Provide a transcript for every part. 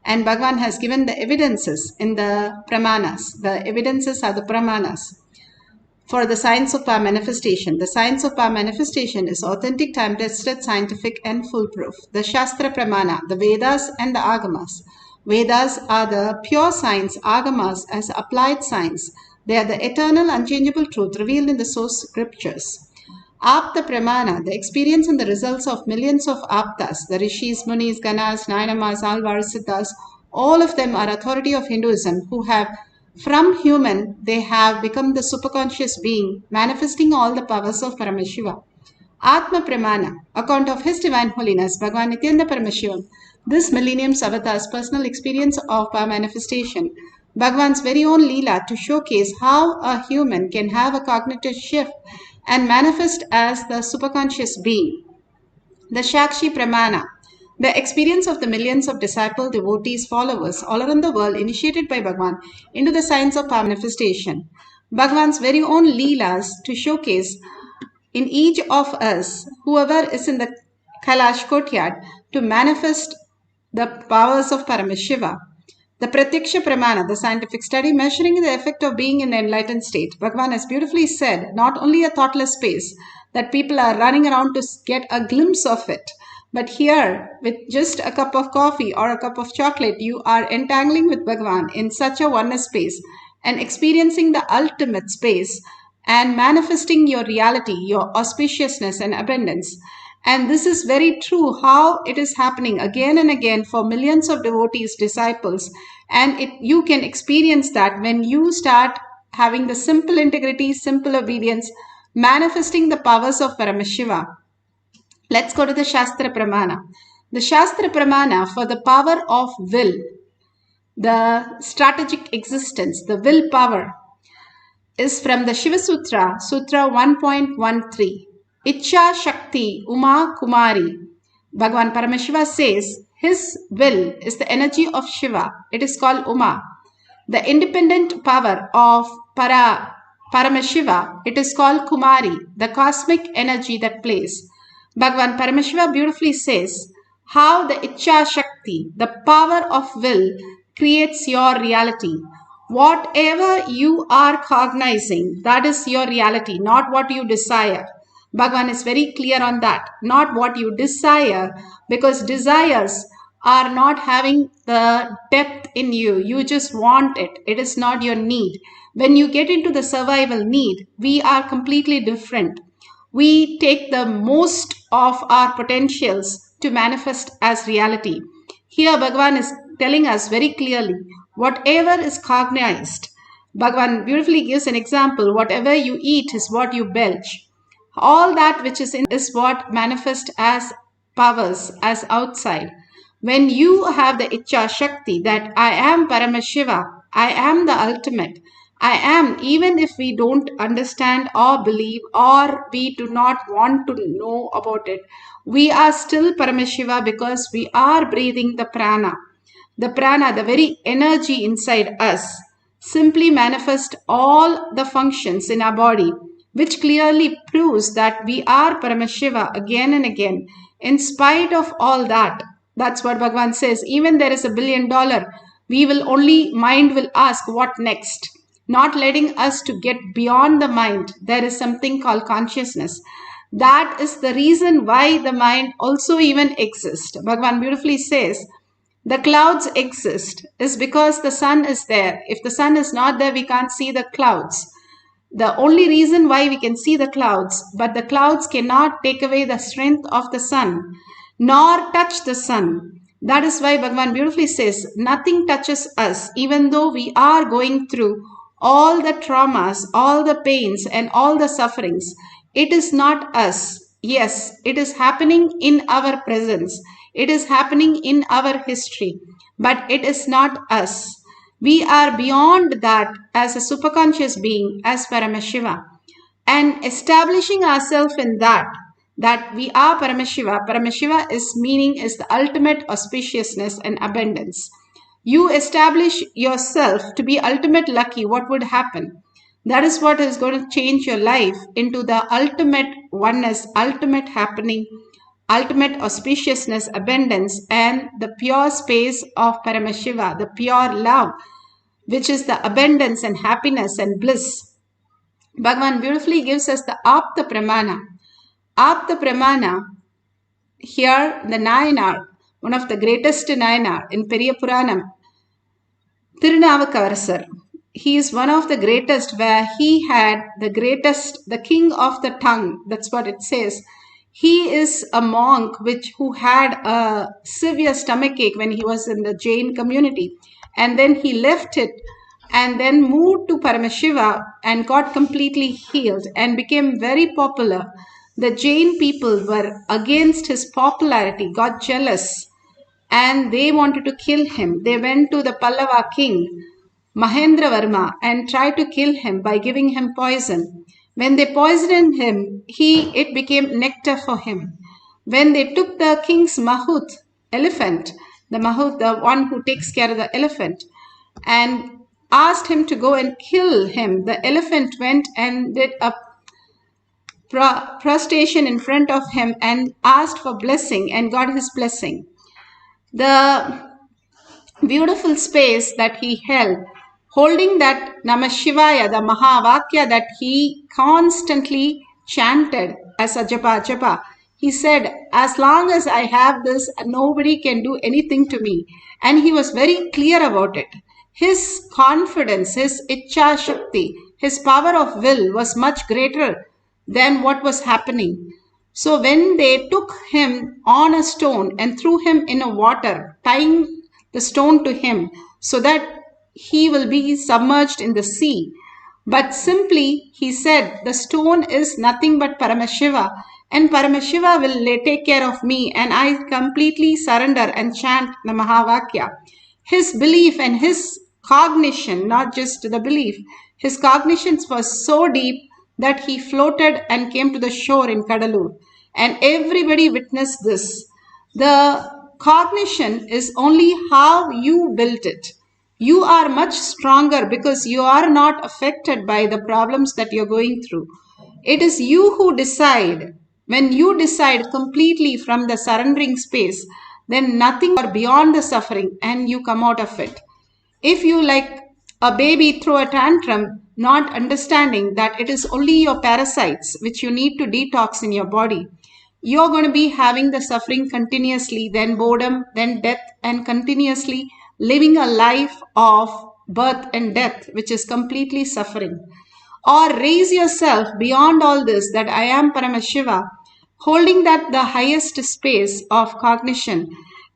And Bhagavan has given the evidences in the pramanas. The evidences are the pramanas for the science of power manifestation. The science of power manifestation is authentic, time-tested, scientific, and foolproof. The Shastra Pramana, the Vedas and the Agamas. Vedas are the pure science, Agamas as applied science. They are the eternal, unchangeable truth revealed in the source scriptures. Apta Pramana, the experience and the results of millions of Aptas, the Rishis, Munis, Ganas, Nainamas, Alvars, Siddhas, all of them are authority of Hinduism who have, from human, they have become the superconscious being, manifesting all the powers of Paramashiva. Atma Pramana, account of His Divine Holiness, Bhagavan Nithyananda Paramashivam, this millennium's avatar's personal experience of power manifestation, Bhagavan's very own Leela to showcase how a human can have a cognitive shift and manifest as the superconscious being. The Shakshi Pramana, the experience of the millions of disciple, devotees, followers all around the world initiated by Bhagavan into the science of power manifestation. Bhagavan's very own Leelas to showcase in each of us, whoever is in the Kailash courtyard, to manifest the powers of Paramashiva. The Pratyaksha Pramana, the scientific study measuring the effect of being in the enlightened state. Bhagavan has beautifully said, not only a thoughtless space that people are running around to get a glimpse of it, but here, with just a cup of coffee or a cup of chocolate, you are entangling with Bhagavan in such a oneness space and experiencing the ultimate space and manifesting your reality, your auspiciousness and abundance. And this is very true how it is happening again and again for millions of devotees, disciples. And you can experience that when you start having the simple integrity, simple obedience, manifesting the powers of Paramashiva. Let's go to the Shastra Pramana. The Shastra Pramana for the power of will, the strategic existence, the willpower, is from the Shiva Sutra, Sutra 1.13. Ichcha Shakti Uma Kumari. Bhagavan Paramashiva says his will is the energy of Shiva. It is called Uma. The independent power of Paramashiva, it is called Kumari, the cosmic energy that plays. Bhagavan Paramashiva beautifully says how the Ichcha Shakti, the power of will, creates your reality. Whatever you are cognizing, that is your reality, not what you desire. Bhagavan is very clear on that. Not what you desire, because desires are not having the depth in you. You just want it. It is not your need. When you get into the survival need, we are completely different. We take the most of our potentials to manifest as reality. Here Bhagavan is telling us very clearly, whatever is cognized, Bhagavan beautifully gives an example, whatever you eat is what you belch. All that which is in is what manifests as powers, as outside. When you have the Ichcha Shakti, that I am Paramashiva, I am the ultimate, I am, even if we don't understand or believe or we do not want to know about it, we are still Paramashiva because we are breathing the prana. The prana, the very energy inside us, simply manifest all the functions in our body, which clearly proves that we are Paramashiva again and again. In spite of all that, that's what Bhagavan says, even there is $1 billion, mind will ask what next, not letting us to get beyond the mind. There is something called consciousness. That is the reason why the mind also even exists. Bhagavan beautifully says, the clouds exist is because the sun is there. If the sun is not there, we can't see the clouds. The only reason why we can see the clouds, but the clouds cannot take away the strength of the sun, nor touch the sun. That is why Bhagavan beautifully says, nothing touches us, even though we are going through all the traumas, all the pains, and all the sufferings. It is not us. Yes, it is happening in our presence. It is happening in our history, but it is not us. We are beyond that as a superconscious being, as Paramashiva. And establishing ourselves in that we are Paramashiva. Paramashiva is the ultimate auspiciousness and abundance. You establish yourself to be ultimate lucky, what would happen? That is what is going to change your life into the ultimate oneness, ultimate happening, ultimate auspiciousness, abundance, and the pure space of Paramashiva, the pure love, which is the abundance and happiness and bliss. Bhagavan beautifully gives us the Apta Pramana. Apta Pramana, here the Nayanar, one of the greatest Nayanar in Periya Puranam, Tirunavakarasar. He is one of the greatest, where he had the greatest, the king of the tongue. That's what it says. He is a monk who had a severe stomachache when he was in the Jain community. And then he left it and then moved to Paramashiva and got completely healed and became very popular. The Jain people were against his popularity, got jealous, and they wanted to kill him. They went to the Pallava king, Mahendravarma, and tried to kill him by giving him poison. When they poisoned him, it became nectar for him. When they took the king's Mahut, elephant, the Mahut, the one who takes care of the elephant, and asked him to go and kill him, the elephant went and did a prostration in front of him and asked for blessing and got his blessing. The beautiful space that he held, holding that Namah Shivaya, the Mahavakya that he constantly chanted as a japa. He said, as long as I have this, nobody can do anything to me. And he was very clear about it. His confidence, his Ichcha Shakti, his power of will was much greater than what was happening. So when they took him on a stone and threw him in a water, tying the stone to him so that he will be submerged in the sea, but simply he said, the stone is nothing but Paramashiva, and Paramashiva will take care of me, and I completely surrender and chant the Mahavakya. His belief and his cognition, not just the belief, his cognition was so deep that he floated and came to the shore in Kadalur. And everybody witnessed this. The cognition is only how you built it. You are much stronger because you are not affected by the problems that you're going through. It is you who decide. When you decide completely from the surrendering space, then nothing or beyond the suffering and you come out of it. If you, like a baby, throw a tantrum, not understanding that it is only your parasites which you need to detox in your body, you're going to be having the suffering continuously, then boredom, then death, and continuously living a life of birth and death, which is completely suffering. Or raise yourself beyond all this, that I am Paramashiva, holding that the highest space of cognition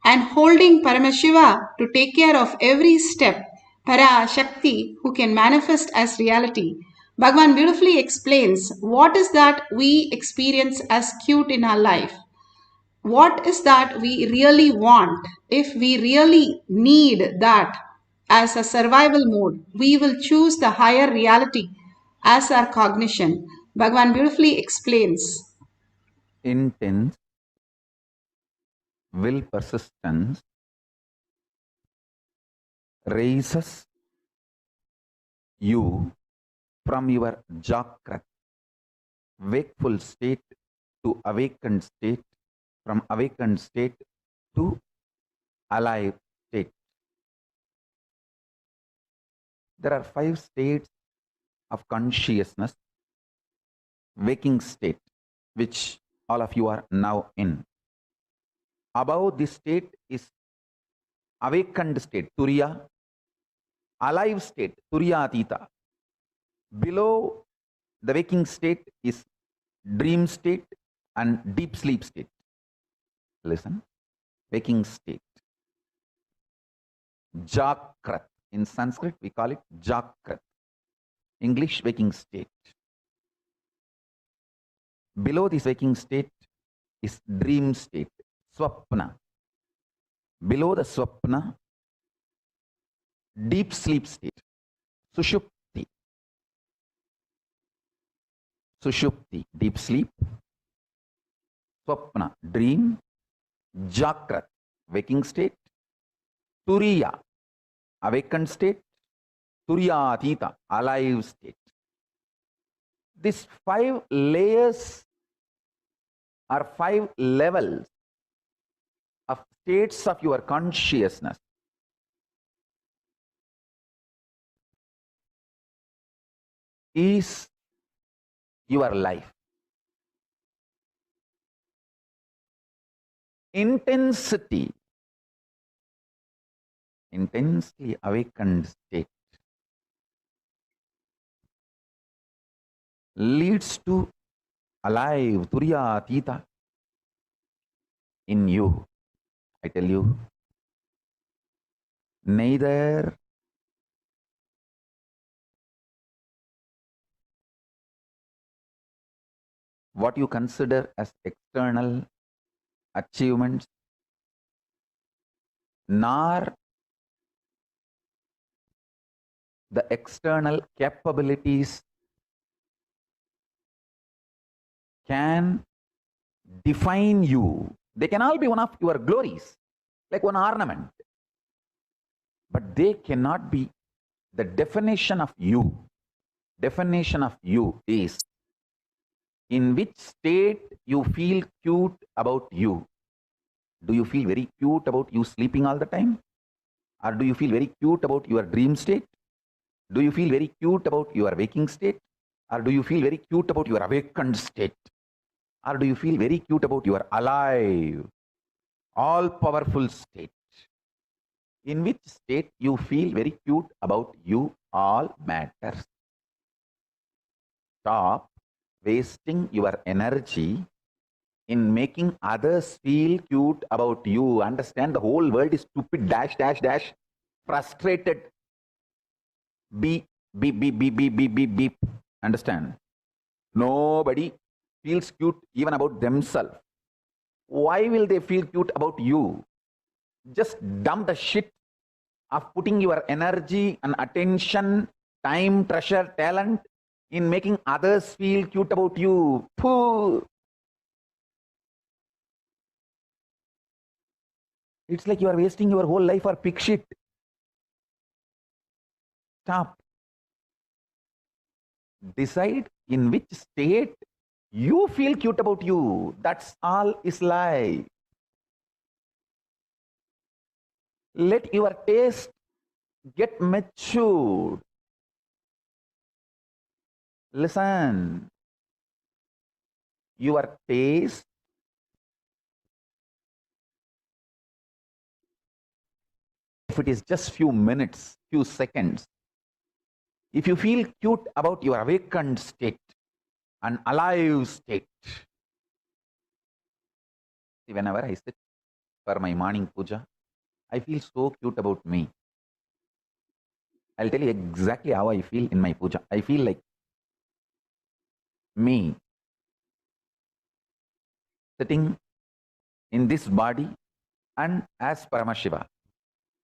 and holding Paramashiva to take care of every step, Parashakti, who can manifest as reality. Bhagavan beautifully explains what is that we experience as cute in our life. What is that we really want? If we really need that as a survival mode, we will choose the higher reality as our cognition. Bhagavan beautifully explains. Intense will persistence raises you from your Jakrat, wakeful state to awakened state, from awakened state to alive state. There are 5 states of consciousness, waking state, which all of you are now in. Above this state is awakened state, Turiya, alive state, Turiya Atita. Below the waking state is dream state and deep sleep state. Listen, waking state. Jakrat. In Sanskrit, we call it Jakrat. English, waking state. Below this waking state is dream state, Swapna. Below the Swapna, deep sleep state, Sushupti. Sushupti, deep sleep. Swapna, dream. Jakrat, waking state. Turiya, awakened state. Turiyatita, alive state. These 5 layers are 5 levels of states of your consciousness. Is your life. Intensity, intensely awakened state, leads to alive, turiya, tita in you. I tell you, neither what you consider as external achievements, nor the external capabilities can define you. They can all be one of your glories, like one ornament, but they cannot be the definition of you. Definition of you is in which state you feel cute about you. Do you feel very cute about you sleeping all the time? Or do you feel very cute about your dream state? Do you feel very cute about your waking state? Or do you feel very cute about your awakened state? Or do you feel very cute about your alive, all-powerful state? In which state you feel very cute about you all matters. Stop wasting your energy in making others feel cute about you. Understand, the whole world is stupid, dash, dash, dash, frustrated. Beep, beep, beep, beep, beep, beep, beep, beep. Understand? Nobody feels cute even about themselves. Why will they feel cute about you? Just dump the shit of putting your energy and attention, time, treasure, talent in making others feel cute about you. Pooh. It's like you are wasting your whole life for pig shit. Stop. Decide in which state you feel cute about you. That's all is life. Let your taste get matured. Listen. Your taste if it is just few minutes, few seconds, if you feel cute about your awakened state, an alive state. Whenever I sit for my morning puja, I feel so cute about me. I'll tell you exactly how I feel in my puja. I feel like me sitting in this body and as Paramashiva.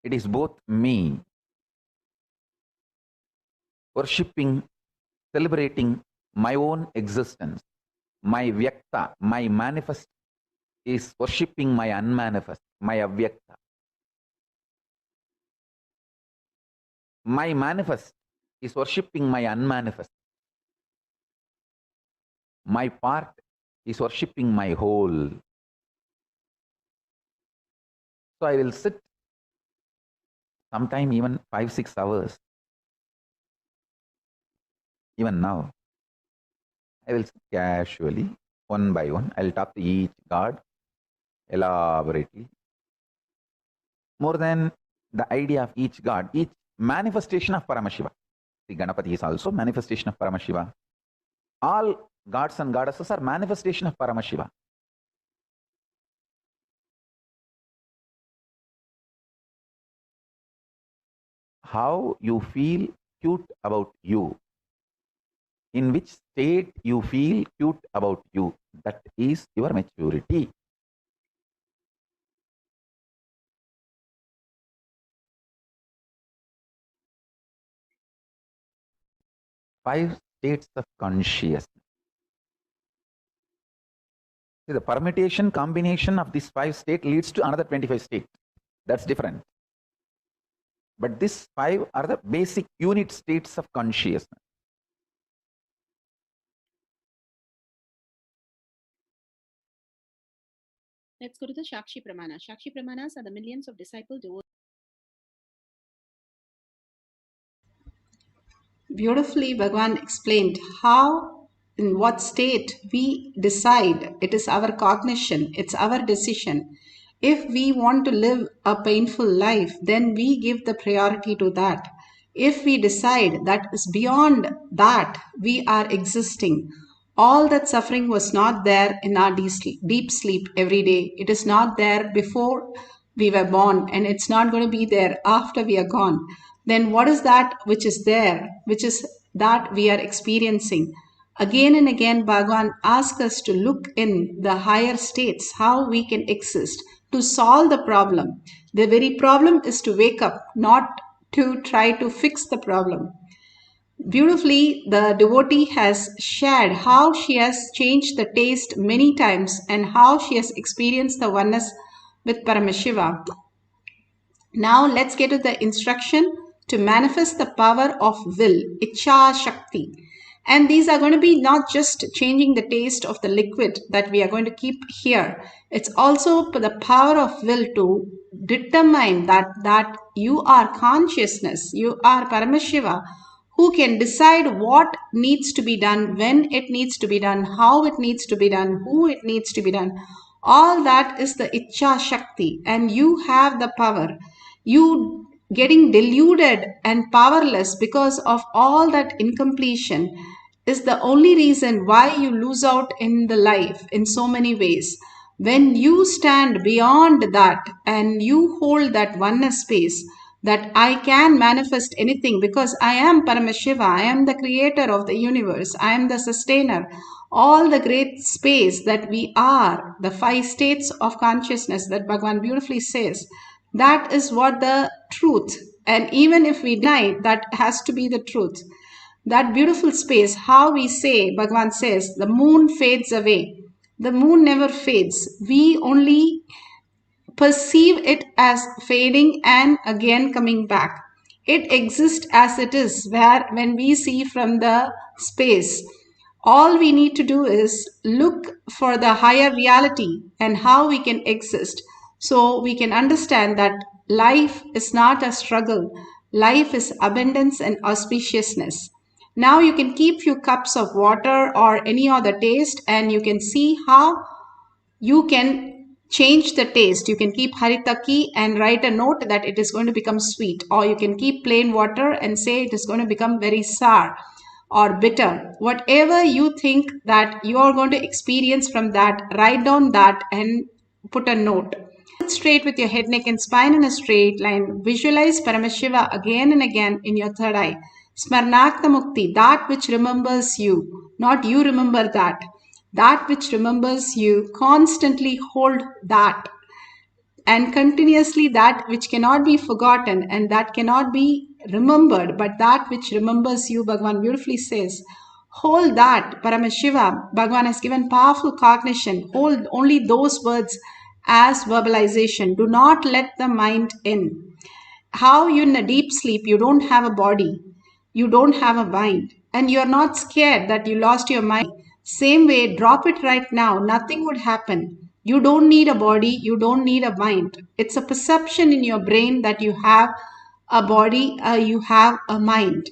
It is both me worshipping, celebrating my own existence. My Vyakta, my manifest is worshipping my unmanifest, my Avyakta. My manifest is worshipping my unmanifest. My part is worshipping my whole. So I will sit sometime even 5-6 hours. Even now, I will sit casually, one by one. I will talk to each god elaborately. More than the idea of each god, each manifestation of Paramashiva. The Ganapati is also manifestation of Paramashiva. All gods and goddesses are manifestation of Paramashiva. How you feel cute about you, in which state you feel cute about you, that is your maturity. Five states of consciousness. See, the permutation combination of these 5 states leads to another 25 states. That's different. But these 5 are the basic unit states of consciousness. Let's go to the Shakshi Pramana. Shakshi Pramanas are the millions of disciple devotees. Beautifully, Bhagavan explained how, in what state we decide. It is our cognition, it's our decision. If we want to live a painful life, then we give the priority to that. If we decide that is beyond that, we are existing. All that suffering was not there in our deep sleep every day. It is not there before we were born, and it's not going to be there after we are gone. Then what is that which is there, which is that we are experiencing? Again and again, Bhagavan asks us to look in the higher states, how we can exist to solve the problem. The very problem is to wake up, not to try to fix the problem. Beautifully, the devotee has shared how she has changed the taste many times and how she has experienced the oneness with Paramashiva. Now let's get to the instruction to manifest the power of will, Icha Shakti. And these are going to be not just changing the taste of the liquid that we are going to keep here. It's also the power of will to determine that you are consciousness, you are Paramashiva, who can decide what needs to be done, when it needs to be done, how it needs to be done, who it needs to be done. All that is the Icha Shakti, and you have the power. You getting deluded and powerless because of all that incompletion is the only reason why you lose out in the life in so many ways. When you stand beyond that and you hold that oneness space, that I can manifest anything because I am Paramashiva, I am the creator of the universe, I am the sustainer. All the great space that we are, the 5 states of consciousness that Bhagavan beautifully says, that is what the truth. And even if we deny, that has to be the truth. That beautiful space, how we say, Bhagavan says, the moon fades away. The moon never fades. We only perceive it as fading and again coming back. It exists as it is, where when we see from the space, all we need to do is look for the higher reality and how we can exist. So we can understand that life is not a struggle. Life is abundance and auspiciousness. Now you can keep few cups of water or any other taste and you can see how you can change the taste. You can keep haritaki and write a note that it is going to become sweet, or you can keep plain water and say it is going to become very sour or bitter. Whatever you think that you are going to experience from that, write down that and put a note. Sit straight with your head, neck and spine in a straight line. Visualize Paramashiva again and again in your third eye. Smarnakta Mukti, that which remembers you, not you remember that. That which remembers you, constantly hold that. And continuously that which cannot be forgotten and that cannot be remembered, but that which remembers you, Bhagavan beautifully says. Hold that, Paramashiva. Bhagavan has given powerful cognition. Hold only those words as verbalization. Do not let the mind in. How you in a deep sleep, you don't have a body, you don't have a mind, and you're not scared that you lost your mind. Same way, drop it right now, nothing would happen. You don't need a body, you don't need a mind. It's a perception in your brain that you have a body, you have a mind.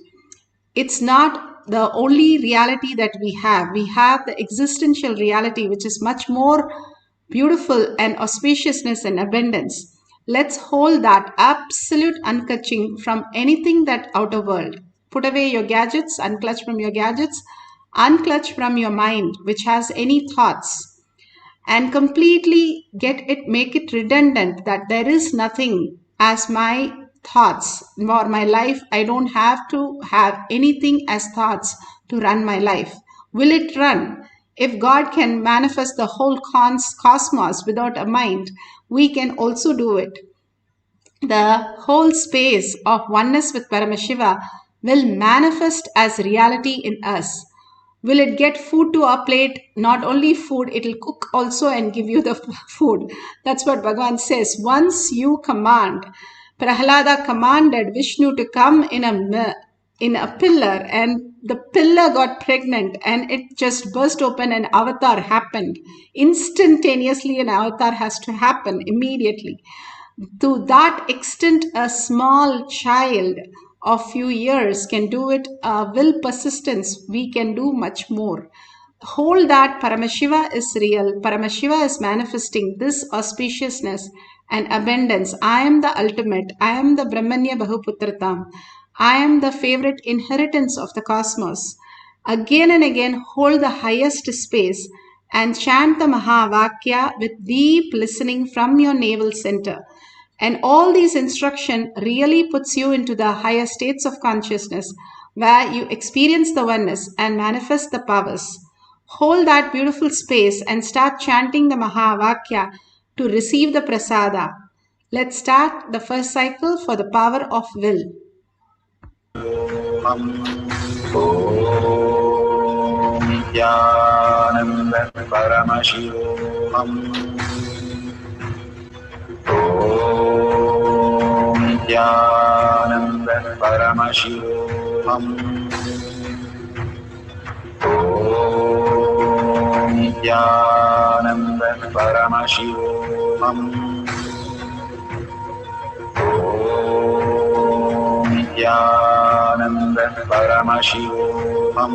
It's not the only reality that we have. We have the existential reality, which is much more beautiful and auspiciousness and abundance. Let's hold that absolute uncatching from anything that outer world. Put away your gadgets, unclutch from your gadgets, unclutch from your mind, which has any thoughts, and completely make it redundant that there is nothing as my thoughts or my life. I don't have to have anything as thoughts to run my life. Will it run? If God can manifest the whole cosmos without a mind, we can also do it. The whole space of oneness with Paramashiva will manifest as reality in us. Will it get food to our plate? Not only food, it will cook also and give you the food. That's what Bhagavan says. Once you command, Prahlada commanded Vishnu to come in a in a pillar, and the pillar got pregnant and it just burst open and avatar happened. Instantaneously, an avatar has to happen immediately. To that extent, a small child of few years can do it. Will persistence, we can do much more. Hold that Paramashiva is real. Paramashiva is manifesting this auspiciousness and abundance. I am the ultimate. I am the Brahmanya Bahuputratam. I am the favorite inheritance of the cosmos. Again and again, hold the highest space and chant the Mahavakya with deep listening from your navel center. And all these instruction really puts you into the higher states of consciousness where you experience the oneness and manifest the powers. Hold that beautiful space and start chanting the Mahavakya to receive the prasada. Let's start the first cycle for the power of will. Nithyananda Paramashivoham. Nithyananda Paramashivoham. Nithyananda Paramashivoham. Nithyananda Paramashivoham.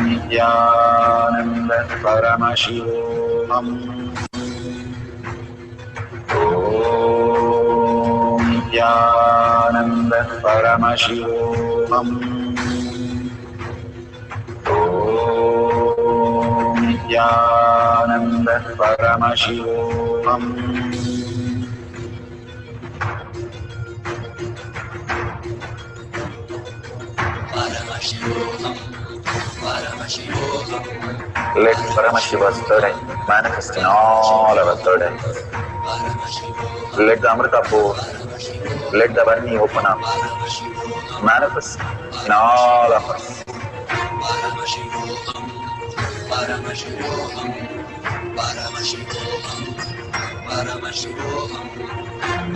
Nithyananda Paramashivoham. Nithyananda Paramashivoham. Nithyananda Paramashivoham. Let Paramashiva's third eye manifest in all our third eyes. Let the Amrita pour, let the Varni open up, manifest in all of us.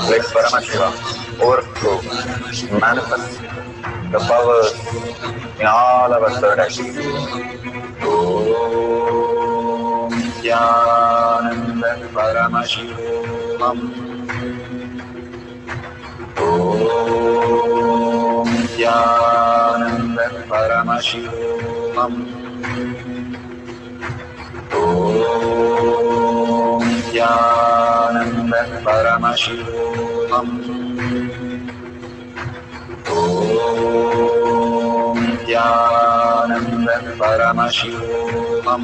Let Paramashiva overflow, manifest the powers in all our third eyes. Om Nithyananda Paramashivoham. Om Nithyananda Paramashivoham. Om Nithyananda Paramashivoham. Om Nithyananda Paramashivoham. Om Nithyananda Paramashivoham.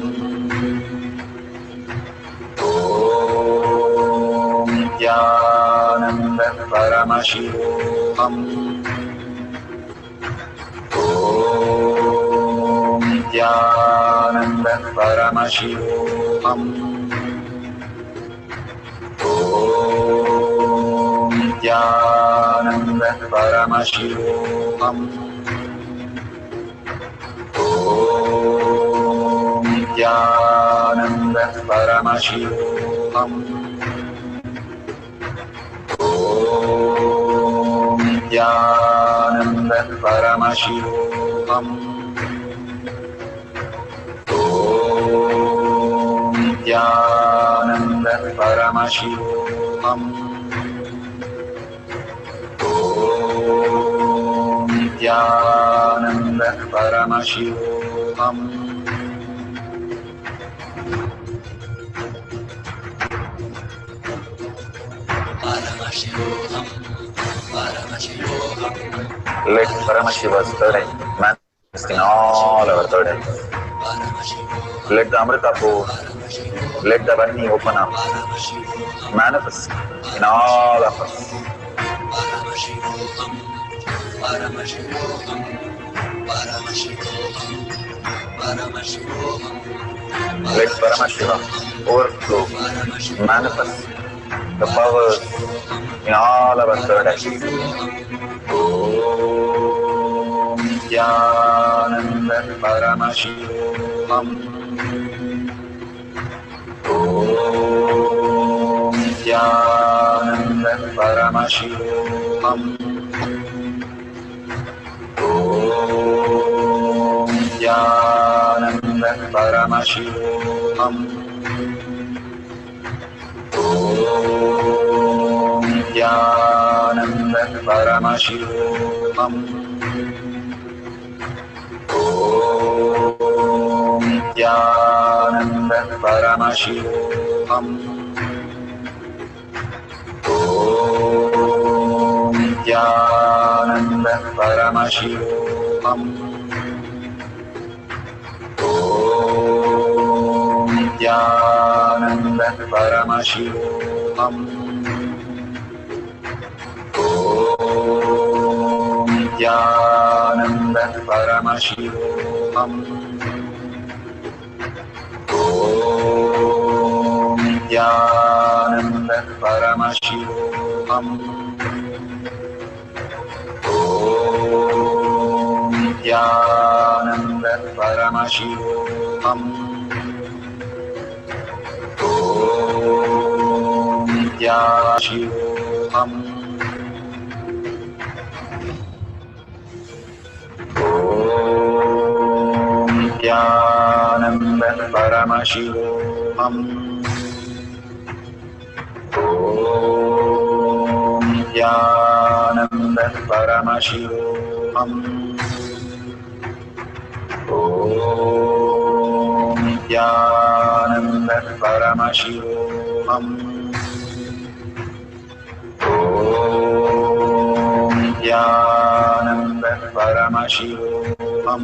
Om Nithyananda Paramashivoham. Om Nithyananda Paramashivoham. Om Nithyananda Paramashivoham. Om Nithyananda Paramashivoham. Om Nithyananda Paramashivoham. Om Nithyananda Paramashivoham. Let Paramashiva's third eye manifest in all our third eyes. Let the Amrita pour, let the Varni open up, manifest in all of us. Let Paramashiva overflow, manifest the powers in all our third eyes. Om Nithyananda Paramashivoham. Om Nithyananda Paramashivoham. Om Nithyananda Paramashivam. Om Nithyananda Paramashivam. Om Nithyananda Paramashivam. Om Nithyananda Paramashivam. Om Nithyananda Paramashivoham. Om Nithyananda Paramashivoham. Om Nithyananda Paramashivoham. Om Nithyananda Paramashivoham. Om Nithyananda Paramashivoham. Om Nithyananda Paramashivoham. Om Nithyananda Paramashivoham. Om Nithyananda Paramashivoham.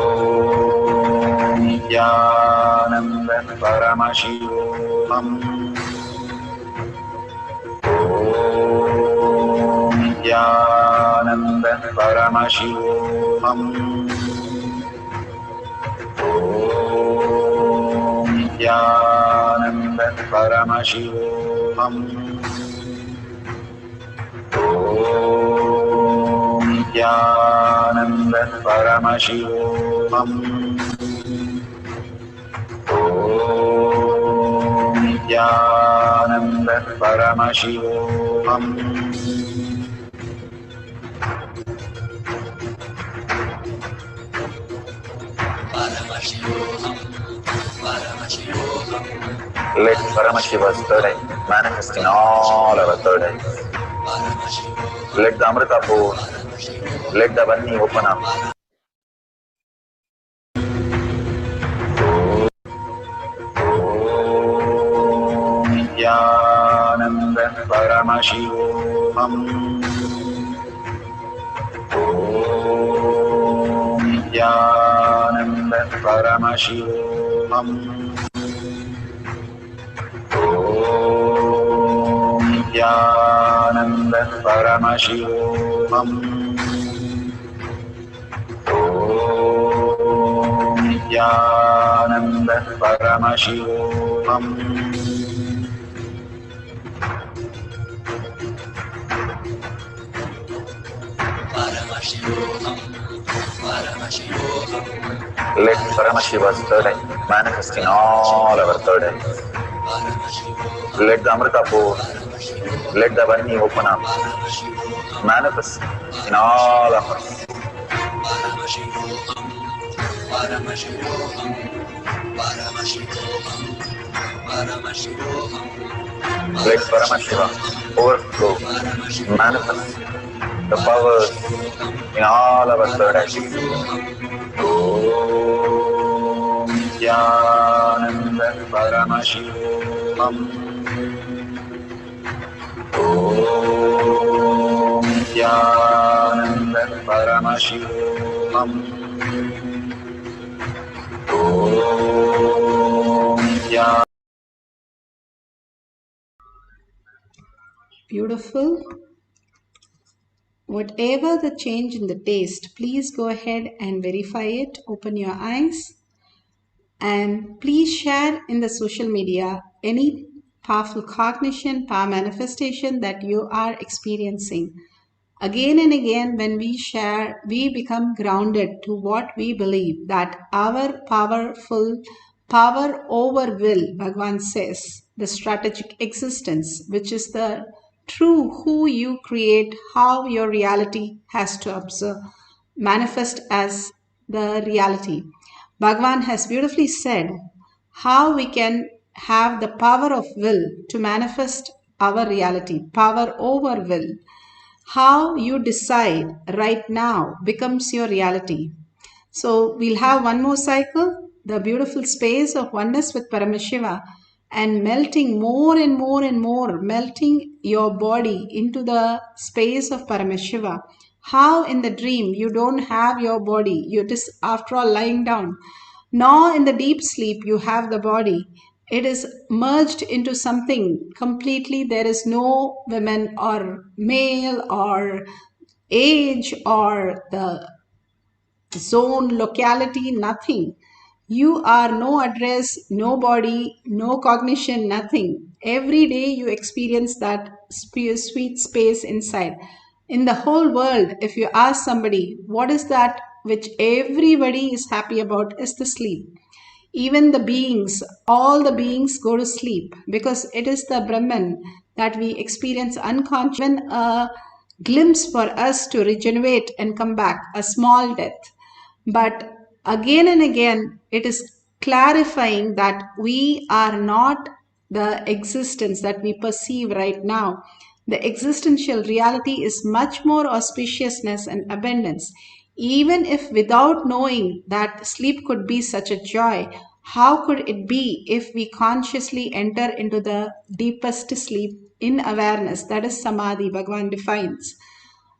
Om Nithyananda Paramashivoham. Om Nithyananda Paramashivoham. Om Nithyananda Paramashivoham. Om Nithyananda Paramashivoham. Om Nithyananda Paramashivoham. Let Paramashiva's third eye manifest in all our third eyes. Let the Amrita pour, let the Vani open up. Om Nithyananda Paramashivoham. Om Nithyananda Paramashivoham. Om Nithyananda Paramashivoham. Om Nithyananda Paramashivoham. Let Paramashiva's third eye manifest in all our third eyes. Let the Amrita pour, let the Vani open up, manifest in all of us. Let Paramashiva overflow, manifest the powers in all our third eyes. Om Nithyananda Paramashivoham. Om Nithyananda Paramashivoham. Om Nithyananda. Beautiful. Whatever the change in the taste, please go ahead and verify it. Open your eyes and please share in the social media any powerful cognition, power manifestation that you are experiencing. Again and again, when we share, we become grounded to what we believe, that our powerful power over will, Bhagavan says, the strategic existence, which is the true who you create, how your reality has to observe, manifest as the reality. Bhagavan has beautifully said how we can have the power of will to manifest our reality, power over will. How you decide right now becomes your reality. So we'll have one more cycle, the beautiful space of oneness with Paramashiva, and melting more and more and more, melting your body into the space of Paramashiva. How in the dream you don't have your body, you're just after all lying down. Nor in the deep sleep you have the body. It is merged into something completely. There is no women or male or age or the zone, locality, nothing. You are no address, no body, no cognition, nothing. Every day you experience that sweet space inside. In the whole world, if you ask somebody, what is that which everybody is happy about, is the sleep. Even the beings, all the beings go to sleep because it is the Brahman that we experience unconscious. Even a glimpse for us to regenerate and come back, a small death. But again and again, it is clarifying that we are not the existence that we perceive right now. The existential reality is much more auspiciousness and abundance. Even if without knowing that sleep could be such a joy, how could it be if we consciously enter into the deepest sleep in awareness? That is samadhi, Bhagavan defines.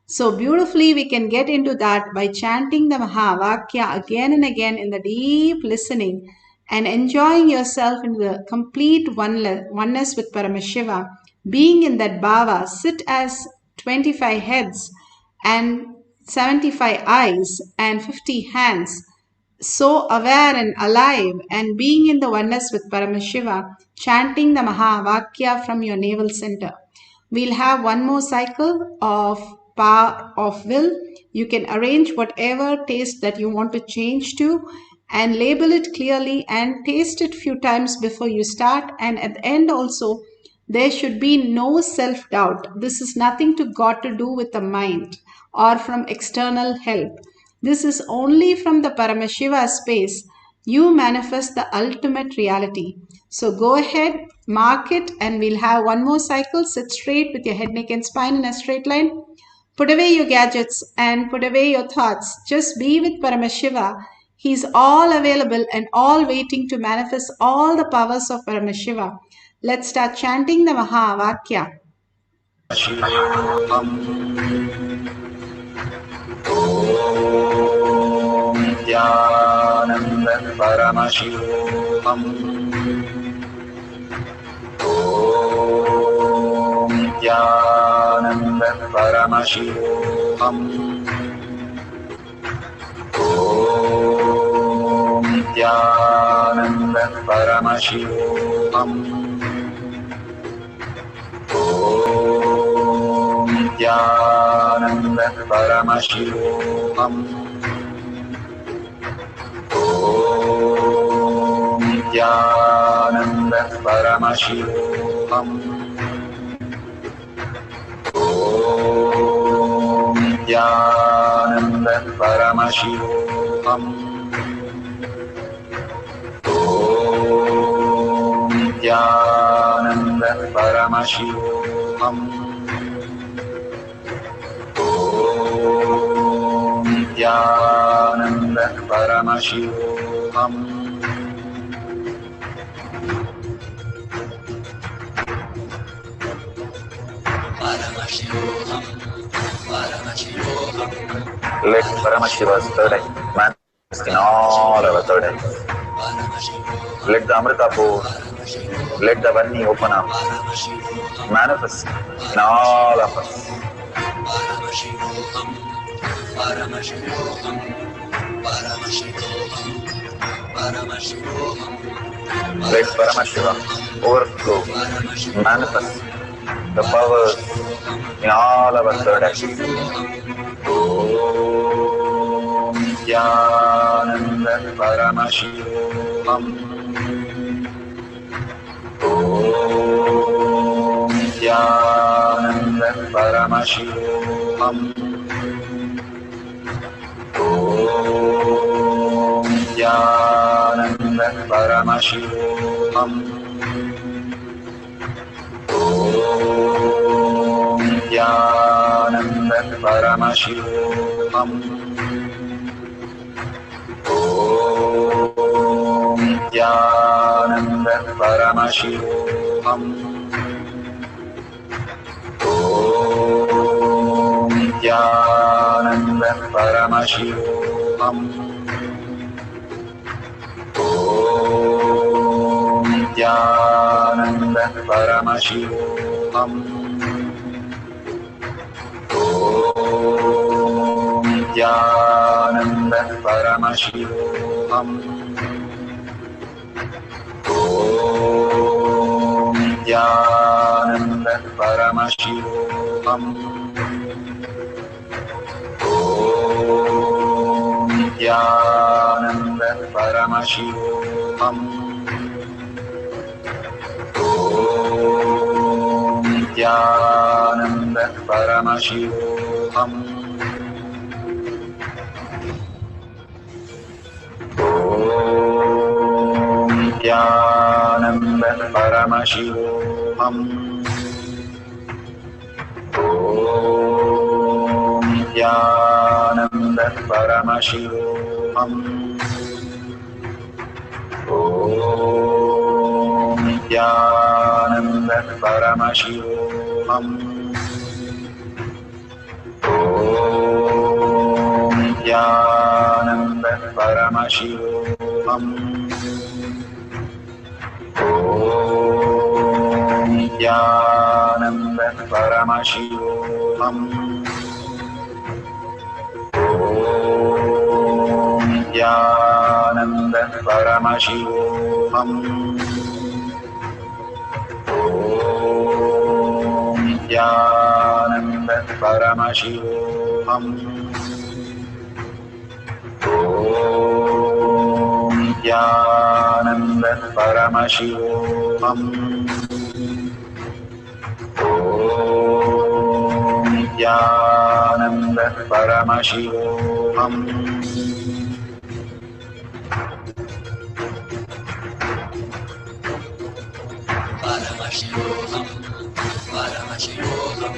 So beautifully we can get into that by chanting the Mahavakya again and again in the deep listening and enjoying yourself in the complete oneness with Paramashiva. Being in that bhava, sit as 25 heads and 75 eyes and 50 hands, so aware and alive and being in the oneness with Paramashiva, chanting the Mahavakya from your navel center. We'll have one more cycle of power of will. You can arrange whatever taste that you want to change to and label it clearly and taste it few times before you start. And at the end also, there should be no self-doubt. This is nothing got to do with the mind or from external help. This is only from the Paramashiva space. You manifest the ultimate reality. So go ahead, mark it, and we'll have one more cycle. Sit straight with your head, neck, and spine in a straight line. Put away your gadgets and put away your thoughts. Just be with Paramashiva. He's all available and all waiting to manifest all the powers of Paramashiva. Let's start chanting the Mahavakya. Om Nithyananda Paramashivoham. Om Nithyananda Paramashivoham. Om Nithyananda Paramashivoham. Om Nithyananda Paramashivoham. Om Nithyananda Paramashivoham. Om Nithyananda Paramashivoham. Om Nithyananda Paramashivoham. Om Nithyananda Paramashivoham. Paramashivoham, Paramashivoham. Let Paramashiva's third eye manifest in all our third eyes. Let the Amrita pour, let the Varni open up, manifest in all of us. Paramashivoham, Paramashivoham, Paramashivoham, Paramashivoham. Let Paramashiva overflow, manifest the powers in all our third eyes. Om Nithyananda Paramashivoham. Om Nithyananda Paramashivoham. Om Nithyananda Paramashivoham. Om Nithyananda Paramashivoham. Om Nithyananda Paramashivoham. Om Nithyananda Paramashivoham. Om Nithyananda Paramashivoham. Om Nithyananda Paramashivoham. Om Nithyananda Paramashivoham. Om Nithyananda Paramashivoham. Om Nithyananda Paramashivoham. Om Nithyananda Paramashivoham. Om Nithyananda Paramashivoham. Om Nithyananda Paramashivoham. Om Nithyananda Paramashivoham. Om Nithyananda Paramashivoham. Om Nithyananda Paramashivoham. Om Nithyananda Paramashivoham. Om Nithyananda Paramashivoham. Om Nithyananda Paramashivoham. Paramashivoham. Paramashivoham.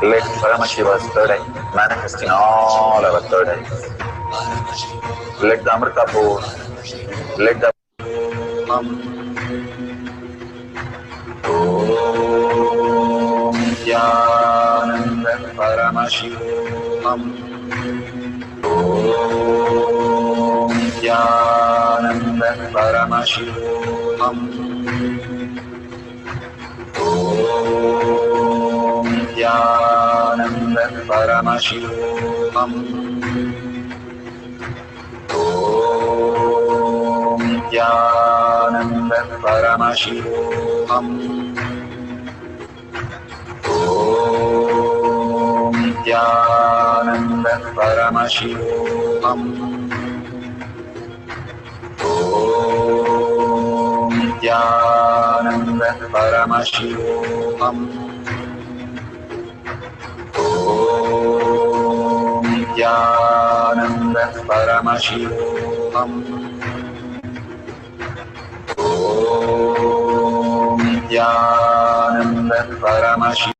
Let Paramashiva's third eye manifest in all our third eyes. Paramashivoham. Let the Amrita pour. Let the Om Nithyananda Paramashivoham. Om Nithyananda Paramashivoham. Om Nithyananda Paramashivoham. Om Nithyananda Paramashivoham. Om Nithyananda Paramashivoham. Om Nithyananda Paramashivoham. Om Nithyananda Paramashivoham. Om Nithyananda Paramashivoham.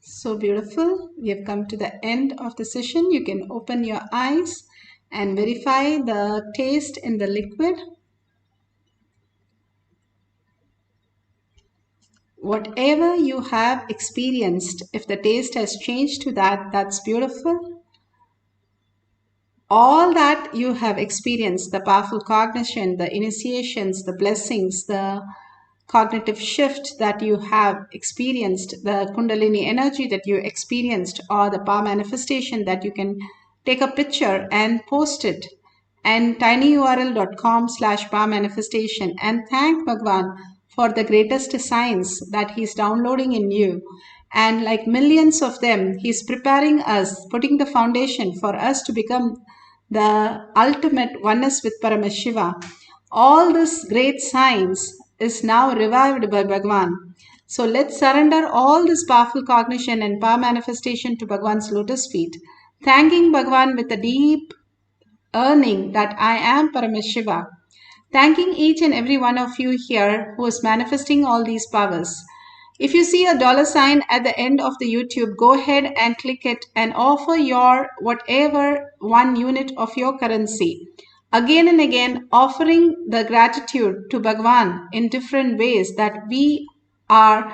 So beautiful. We have come to the end of the session. You can open your eyes and verify the taste in the liquid. Whatever you have experienced, if the taste has changed to that, that's beautiful. All that you have experienced, the powerful cognition, the initiations, the blessings, the cognitive shift that you have experienced, the Kundalini energy that you experienced, or the power manifestation that you can take a picture and post it and tinyurl.com/power manifestation and thank Bhagwan for the greatest science that he's downloading in you. And like millions of them, he's preparing us, putting the foundation for us to become the ultimate oneness with Paramashiva. All this great science is now revived by Bhagavan. So let's surrender all this powerful cognition and power manifestation to Bhagavan's lotus feet, thanking Bhagavan with a deep earning that I am Paramashiva. Thanking each and every one of you here who is manifesting all these powers. If you see a dollar sign at the end of the YouTube, go ahead and click it and offer your whatever 1 unit of your currency. Again and again, offering the gratitude to Bhagavan in different ways, that we are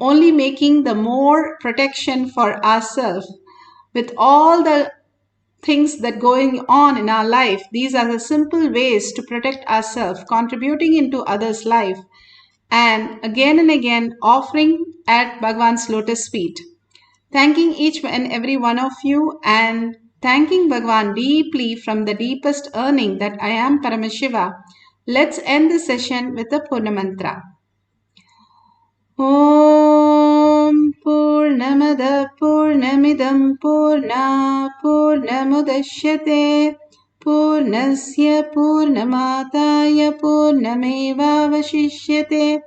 only making the more protection for ourselves with all the things that going on in our life. These are the simple ways to protect ourselves, contributing into others' life, and again offering at Bhagavan's lotus feet. Thanking each and every one of you and thanking Bhagavan deeply from the deepest earning that I am Paramashiva. Let's end the session with the Purna Mantra. Om Purnamada Purnamidam Purna Purnamudashyate Purnasya Purnamataya Purnamevavashishyate.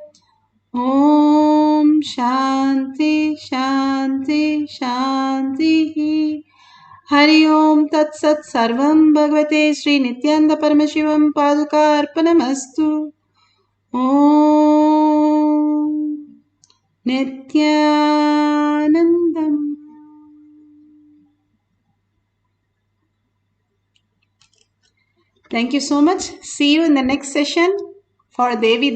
Om Shanti Shanti Shanti. Hari Om Tat Sat Sarvam Bhagavate Sri Nithyananda Paramashivam Paduka Arpanamastu. Om Nithyanandam. Thank you so much. See you in the next session for Devi